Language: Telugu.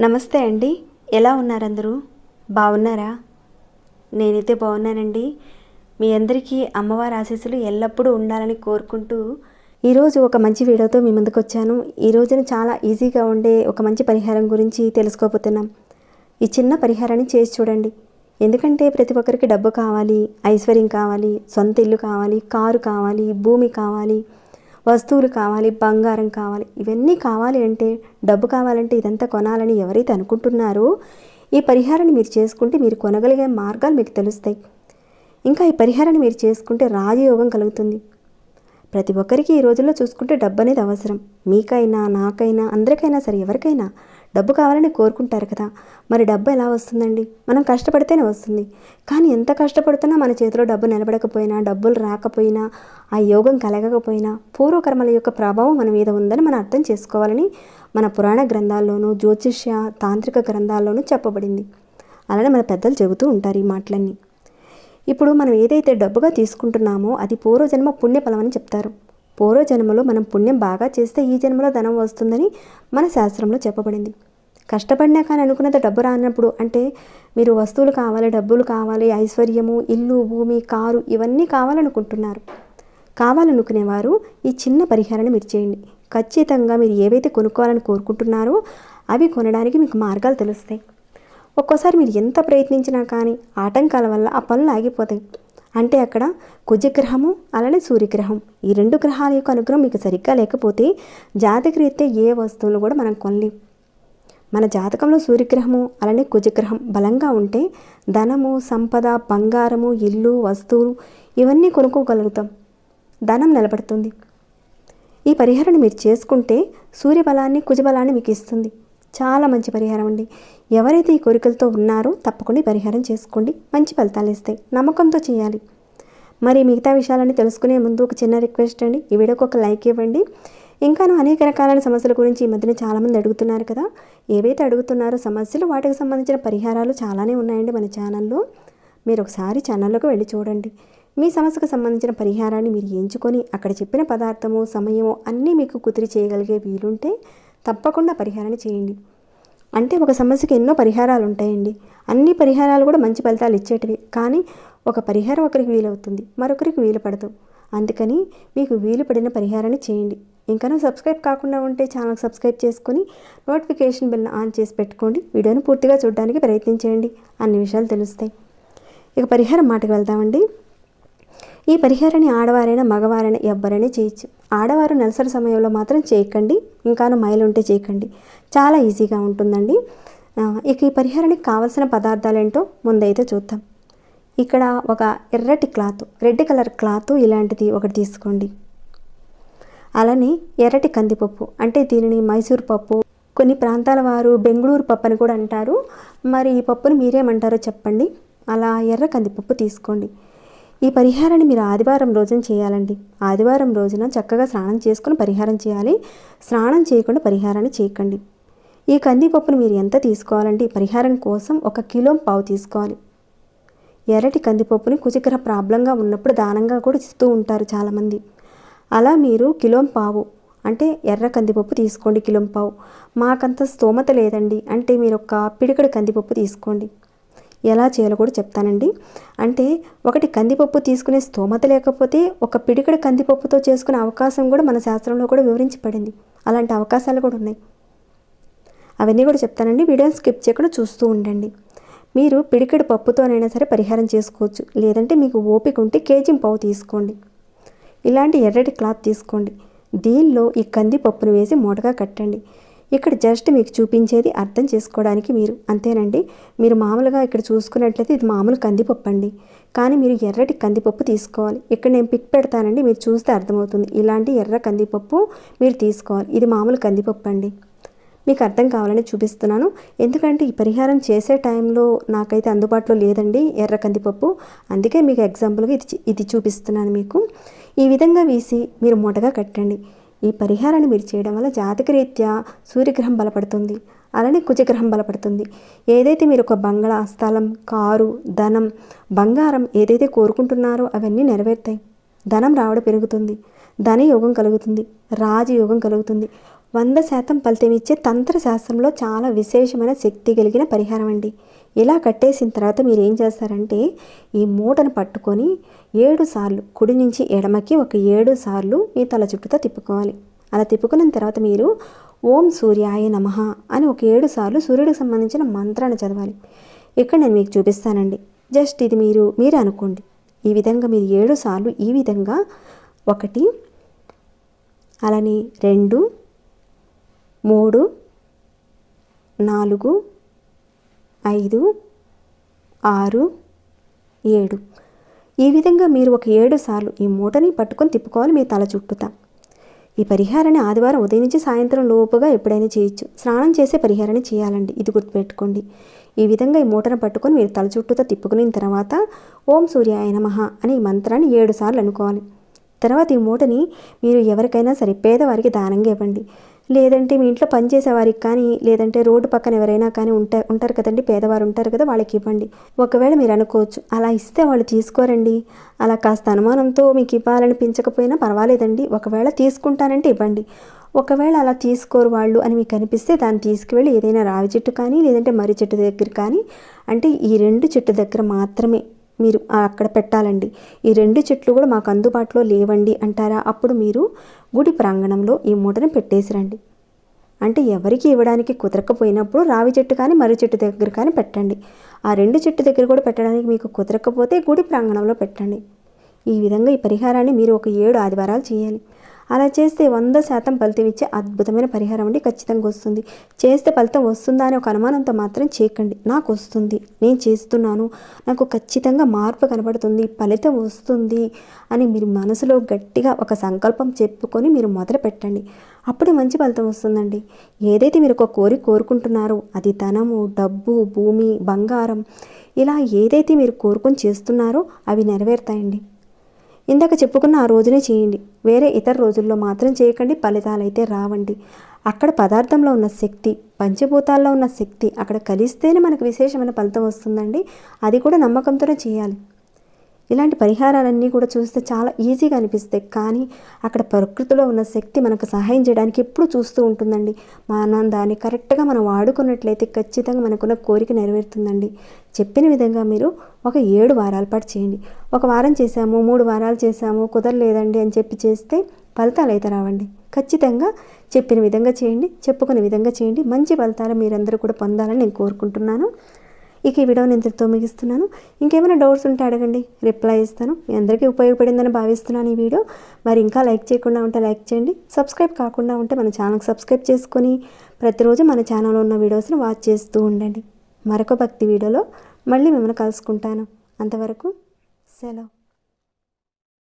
నమస్తే అండి, ఎలా ఉన్నారు అందరూ? బాగున్నారా? నేనైతే బాగున్నానండి. మీ అందరికీ అమ్మవారి ఆశీస్సులు ఎల్లప్పుడూ ఉండాలని కోరుకుంటూ ఈరోజు ఒక మంచి వీడియోతో మీ ముందుకు వచ్చాను. ఈ రోజున చాలా ఈజీగా ఉండే ఒక మంచి పరిహారం గురించి తెలుసుకోబోతున్నాం. ఈ చిన్న పరిహారాన్ని చేసి చూడండి. ఎందుకంటే ప్రతి ఒక్కరికి డబ్బు కావాలి, ఐశ్వర్యం కావాలి, సొంత ఇల్లు కావాలి, కారు కావాలి, భూమి కావాలి, వస్తువులు కావాలి, బంగారం కావాలి. ఇవన్నీ కావాలి అంటే, డబ్బు కావాలంటే ఇదంతా కొనాలని ఎవరైతే అనుకుంటున్నారో ఈ పరిహారాన్ని మీరు చేసుకుంటే మీరు కొనగలిగే మార్గాలు మీకు తెలుస్తాయి. ఇంకా ఈ పరిహారాన్ని మీరు చేసుకుంటే రాజయోగం కలుగుతుంది. ప్రతి ఒక్కరికి ఈ రోజుల్లో చూసుకుంటే డబ్బు అనేది అవసరం. మీకైనా, నాకైనా, అందరికైనా సరే, ఎవరికైనా డబ్బు కావాలని కోరుకుంటారు కదా. మరి డబ్బు ఎలా వస్తుందండి? మనం కష్టపడితేనే వస్తుంది. కానీ ఎంత కష్టపడుతున్నా మన చేతిలో డబ్బు నిలబడకపోయినా, డబ్బులు రాకపోయినా, ఆ యోగం కలగకపోయినా పూర్వకర్మల యొక్క ప్రభావం మన మీద ఉందని మనం అర్థం చేసుకోవాలని మన పురాణ గ్రంథాల్లోనూ, జ్యోతిష్య తాంత్రిక గ్రంథాల్లోనూ చెప్పబడింది. అలానే మన పెద్దలు చెబుతూ ఉంటారు ఈ మాటలన్నీ. ఇప్పుడు మనం ఏదైతే డబ్బుగా తీసుకుంటున్నామో అది పూర్వజన్మ పుణ్యఫలం అని చెప్తారు. పూర్వజన్మలో మనం పుణ్యం బాగా చేస్తే ఈ జన్మలో ధనం వస్తుందని మన శాస్త్రంలో చెప్పబడింది. కష్టపడినా కానీ అనుకున్నది డబ్బు రానప్పుడు, అంటే మీరు వస్తువులు కావాలి, డబ్బులు కావాలి, ఐశ్వర్యము, ఇల్లు, భూమి, కారు ఇవన్నీ కావాలనుకుంటున్నారు. కావాలనుకునేవారు ఈ చిన్న పరిహారాన్ని మీరు చేయండి. ఖచ్చితంగా మీరు ఏవైతే కొనుక్కోవాలని కోరుకుంటున్నారో అవి కొనడానికి మీకు మార్గాలు తెలుస్తాయి. ఒక్కోసారి మీరు ఎంత ప్రయత్నించినా కానీ ఆటంకాల వల్ల ఆ పనులు ఆగిపోతాయి. అంటే అక్కడ కుజగ్రహము అలానే సూర్యగ్రహం, ఈ రెండు గ్రహాల యొక్క అనుగ్రహం మీకు సరిగ్గా లేకపోతే జాతకరీత్యా ఏ వస్తువులు కూడా మనం కొనలేం. మన జాతకంలో సూర్యగ్రహము అలానే కుజగ్రహం బలంగా ఉంటే ధనము, సంపద, బంగారము, ఇల్లు, వస్తువులు ఇవన్నీ కొనుక్కోగలుగుతాం. ధనం నిలబడుతుంది. ఈ పరిహారాన్ని మీరు చేసుకుంటే సూర్యబలాన్ని, కుజబలాన్ని మీకు ఇస్తుంది. చాలా మంచి పరిహారం అండి. ఎవరైతే ఈ కోరికలతో ఉన్నారో తప్పకుండా ఈ పరిహారం చేసుకోండి. మంచి ఫలితాలు ఇస్తాయి. నమ్మకంతో చేయాలి. మరి మిగతా విషయాలన్నీ తెలుసుకునే ముందు ఒక చిన్న రిక్వెస్ట్ అండి, ఈ వీడియోకి ఒక లైక్ ఇవ్వండి. ఇంకాను అనేక రకాలైన సమస్యల గురించి ఈ మధ్యన చాలామంది అడుగుతున్నారు కదా. ఏవైతే అడుగుతున్నారో సమస్యలు, వాటికి సంబంధించిన పరిహారాలు చాలానే ఉన్నాయండి మన ఛానల్లో. మీరు ఒకసారి ఛానల్లోకి వెళ్ళి చూడండి. మీ సమస్యకు సంబంధించిన పరిహారాన్ని మీరు ఎంచుకొని అక్కడ చెప్పిన పదార్థము, సమయము అన్నీ మీకు కుదిరి చేయగలిగే వీలుంటే తప్పకుండా పరిహారాన్ని చేయండి. అంటే ఒక సమస్యకి ఎన్నో పరిహారాలు ఉంటాయండి. అన్ని పరిహారాలు కూడా మంచి ఫలితాలు ఇచ్చేటివి. కానీ ఒక పరిహారం ఒకరికి వీలవుతుంది, మరొకరికి వీలు పడదు. అందుకని మీకు వీలు పడిన పరిహారాన్ని చేయండి. ఇంకా సబ్స్క్రైబ్ కాకుండా ఉంటే ఛానల్ సబ్స్క్రైబ్ చేసుకొని నోటిఫికేషన్ బెల్ ఆన్ చేసి పెట్టుకోండి. వీడియోని పూర్తిగా చూడడానికి ప్రయత్నించేయండి. అన్ని విషయాలు తెలుస్తాయి. ఇక పరిహారం మాటకు వెళ్దామండి. ఈ పరిహారాన్ని ఆడవారైనా మగవారైనా ఎవ్వరైనా చేయొచ్చు. ఆడవారు నెలసరి సమయంలో మాత్రం చేయకండి. ఇంకాను మైలు ఉంటే చేయకండి. చాలా ఈజీగా ఉంటుందండి. ఇక ఈ పరిహారానికి కావాల్సిన పదార్థాలు ఏంటో ముందైతే చూద్దాం. ఇక్కడ ఒక ఎర్రటి క్లాత్, రెడ్ కలర్ క్లాత్ ఇలాంటిది ఒకటి తీసుకోండి. అలానే ఎర్రటి కందిపప్పు, అంటే దీనిని మైసూర్ పప్పు, కొన్ని ప్రాంతాల వారు బెంగళూరు పప్పు అని కూడా అంటారు. మరి ఈ పప్పుని మీరేమంటారో చెప్పండి. అలా ఎర్ర కందిపప్పు తీసుకోండి. ఈ పరిహారాన్ని మీరు ఆదివారం రోజున చేయాలండి. ఆదివారం రోజున చక్కగా స్నానం చేసుకుని పరిహారం చేయాలి. స్నానం చేయకుండా పరిహారాన్ని చేయకండి. ఈ కందిపప్పును మీరు ఎంత తీసుకోవాలంటే ఈ పరిహారం కోసం 1.5 కిలో తీసుకోవాలి. ఎర్రటి కందిపప్పుని కుజగ్రహ ప్రాబ్లంగా ఉన్నప్పుడు దానంగా కూడా ఇస్తూ ఉంటారు చాలామంది. అలా మీరు 1.5 కిలో అంటే ఎర్ర కందిపప్పు తీసుకోండి. 1.5 కిలో. మాకంత స్తోమత లేదండి అంటే మీరు ఒక పిడికడి కందిపప్పు తీసుకోండి. ఎలా చేయాలో కూడా చెప్తానండి. అంటే ఒకటి కందిపప్పు తీసుకునే స్తోమత లేకపోతే ఒక పిడికడి కందిపప్పుతో చేసుకునే అవకాశం కూడా మన శాస్త్రంలో కూడా వివరించి పడింది. అలాంటి అవకాశాలు కూడా ఉన్నాయి. అవన్నీ కూడా చెప్తానండి. వీడియోని స్కిప్ చేయకుండా చూస్తూ ఉండండి. మీరు పిడికడి పప్పుతోనైనా సరే పరిహారం చేసుకోవచ్చు. లేదంటే మీకు ఓపిక ఉంటే 1.5 కేజీ తీసుకోండి. ఇలాంటి ఎర్రటి క్లాత్ తీసుకోండి. దీనిలో ఈ కందిపప్పును వేసి మూటగా కట్టండి. ఇక్కడ జస్ట్ మీకు చూపించేది అర్థం చేసుకోవడానికి మీరు అంతేనండి. మీరు మామూలుగా ఇక్కడ చూసుకున్నట్లయితే ఇది మామూలు కందిపప్పు అండి. కానీ మీరు ఎర్రటి కందిపప్పు తీసుకోవాలి. ఇక్కడ నేను పిక్ పెడతానండి, మీరు చూస్తే అర్థమవుతుంది. ఇలాంటి ఎర్ర కందిపప్పు మీరు తీసుకోవాలి. ఇది మామూలు కందిపప్పు అండి. మీకు అర్థం కావాలని చూపిస్తున్నాను. ఎందుకంటే ఈ పరిహారం చేసే టైంలో నాకైతే అందుబాటులో లేదండి ఎర్ర కందిపప్పు. అందుకే మీకు ఎగ్జాంపుల్గా ఇది చూపిస్తున్నాను మీకు. ఈ విధంగా వేసి మీరు మూటగా కట్టండి. ఈ పరిహారాన్ని మీరు చేయడం వల్ల జాతకరీత్యా సూర్యగ్రహం బలపడుతుంది. అలానే కుజగ్రహం బలపడుతుంది. ఏదైతే మీరు ఒక బంగళా, స్థలం, కారు, ధనం, బంగారం ఏదైతే కోరుకుంటున్నారో అవన్నీ నెరవేరుతాయి. ధనం రావడం పెరుగుతుంది, ధనయోగం కలుగుతుంది, రాజయోగం కలుగుతుంది. 100% ఫలితం ఇచ్చే తంత్రశాస్త్రంలో చాలా విశేషమైన శక్తి కలిగిన పరిహారం అండి. ఇలా కట్టేసిన తర్వాత మీరు ఏం చేస్తారంటే ఈ మూటను పట్టుకొని 7 సార్లు కుడి నుంచి ఎడమకి ఒక 7 సార్లు మీ తల చుట్టూతో తిప్పుకోవాలి. అలా తిప్పుకున్న తర్వాత మీరు ఓం సూర్యాయ నమః అని ఒక 7 సార్లు సూర్యుడికి సంబంధించిన మంత్రాన్ని చదవాలి. ఇక్కడ నేను మీకు చూపిస్తానండి. జస్ట్ ఇది మీరే అనుకోండి. ఈ విధంగా మీరు 7 సార్లు ఈ విధంగా 1, అలానే 2, 3, 4, 5, 6, 7 ఈ విధంగా మీరు ఒక 7 సార్లు ఈ మూటని పట్టుకొని తిప్పుకోవాలి మీ తల చుట్టూతా. ఈ పరిహారాన్ని ఆదివారం ఉదయం నుంచి సాయంత్రం లోపుగా ఎప్పుడైనా చేయొచ్చు. స్నానం చేసే పరిహారాన్ని చేయాలండి, ఇది గుర్తుపెట్టుకోండి. ఈ విధంగా ఈ మూటను పట్టుకొని మీరు తల చుట్టూతో తిప్పుకున్న తర్వాత ఓం సూర్యాయ నమః అనే ఈ మంత్రాన్ని 7 సార్లు అనుకోవాలి. తర్వాత ఈ మూటని మీరు ఎవరికైనా సరే పేదవారికి దానంగా ఇవ్వండి. లేదంటే మీ ఇంట్లో పనిచేసేవారికి కానీ, లేదంటే రోడ్డు పక్కన ఎవరైనా కానీ ఉంటారు కదండి, పేదవారు ఉంటారు కదా, వాళ్ళకి ఇవ్వండి. ఒకవేళ మీరు అనుకోవచ్చు అలా ఇస్తే వాళ్ళు తీసుకోరండి, అలా కాస్త అనుమానంతో మీకు ఇవ్వాలనిపించకపోయినా పర్వాలేదండి, ఒకవేళ తీసుకుంటానంటే ఇవ్వండి. ఒకవేళ అలా తీసుకోరు వాళ్ళు అని మీకు అనిపిస్తే దాన్ని తీసుకువెళ్ళి ఏదైనా రావి చెట్టు కానీ, లేదంటే మర్రి చెట్టు దగ్గర కానీ, అంటే ఈ 2 చెట్టు దగ్గర మాత్రమే మీరు అక్కడ పెట్టాలండి. ఈ 2 చెట్లు కూడా మాకు అందుబాటులో లేవండి అంటారా, అప్పుడు మీరు గుడి ప్రాంగణంలో ఈ మూటను పెట్టేసిరండి. అంటే ఎవరికి ఇవ్వడానికి కుదరకపోయినప్పుడు రావి చెట్టు కానీ మర్రి చెట్టు దగ్గర కానీ పెట్టండి. ఆ 2 చెట్టు దగ్గర కూడా పెట్టడానికి మీకు కుదరకపోతే గుడి ప్రాంగణంలో పెట్టండి. ఈ విధంగా ఈ పరిహారాన్ని మీరు ఒక 7 ఆదివారాలు చేయాలి. అలా చేస్తే 100% ఫలితం ఇచ్చే అద్భుతమైన పరిహారం అండి. ఖచ్చితంగా వస్తుంది. చేస్తే ఫలితం వస్తుందా అని ఒక అనుమానంతో మాత్రం చేయకండి. నాకు వస్తుంది, నేను చేస్తున్నాను, నాకు ఖచ్చితంగా మార్పు కనబడుతుంది, ఫలితం వస్తుంది అని మీరు మనసులో గట్టిగా ఒక సంకల్పం చెప్పుకొని మీరు మొదలు పెట్టండి. అప్పుడే మంచి ఫలితం వస్తుందండి. ఏదైతే మీరు ఒక కోరుకుంటున్నారో అది ధనము, డబ్బు, భూమి, బంగారం, ఇలా ఏదైతే మీరు కోరుకొని చేస్తున్నారో అవి నెరవేరుతాయండి. ఇందాక చెప్పుకున్న ఆ రోజునే చేయండి, వేరే ఇతర రోజుల్లో మాత్రం చేయకండి. ఫలితాలు అయితే రావండి. అక్కడ పదార్థంలో ఉన్న శక్తి, పంచభూతాల్లో ఉన్న శక్తి అక్కడ కలిస్తేనే మనకు విశేషమైన ఫలితం వస్తుందండి. అది కూడా నమ్మకంతోనే చేయాలి. ఇలాంటి పరిహారాలన్నీ కూడా చూస్తే చాలా ఈజీగా అనిపిస్తాయి, కానీ అక్కడ ప్రకృతిలో ఉన్న శక్తి మనకు సహాయం చేయడానికి ఎప్పుడు చూస్తూ ఉంటుందండి. మనం దాన్ని కరెక్ట్గా మనం వాడుకున్నట్లయితే ఖచ్చితంగా మనకున్న కోరిక నెరవేరుతుందండి. చెప్పిన విధంగా మీరు ఒక 7 వారాల పాటు చేయండి. ఒక వారం చేసాము, 3 వారాలు చేసాము, కుదరలేదండి అని చెప్పి చేస్తే ఫలితాలు అయితే రావండి. ఖచ్చితంగా చెప్పిన విధంగా చేయండి, చెప్పుకునే విధంగా చేయండి. మంచి ఫలితాలు మీరందరూ కూడా పొందాలని నేను కోరుకుంటున్నాను. ఇక ఈ వీడియోని ఇంతటితో ముగిస్తున్నాను. ఇంకేమైనా డౌట్స్ ఉంటే అడగండి, రిప్లై ఇస్తాను. మీ అందరికీ ఉపయోగపడిందని భావిస్తున్నాను ఈ వీడియో. మరి ఇంకా లైక్ చేయకుండా ఉంటే లైక్ చేయండి, సబ్స్క్రైబ్ కాకుండా ఉంటే మన ఛానల్కి సబ్స్క్రైబ్ చేసుకొని ప్రతిరోజు మన ఛానల్లో ఉన్న వీడియోస్ని వాచ్ చేస్తూ ఉండండి. మరొక భక్తి వీడియోలో మళ్ళీ మిమ్మల్ని కలుసుకుంటాను. అంతవరకు సెలవు.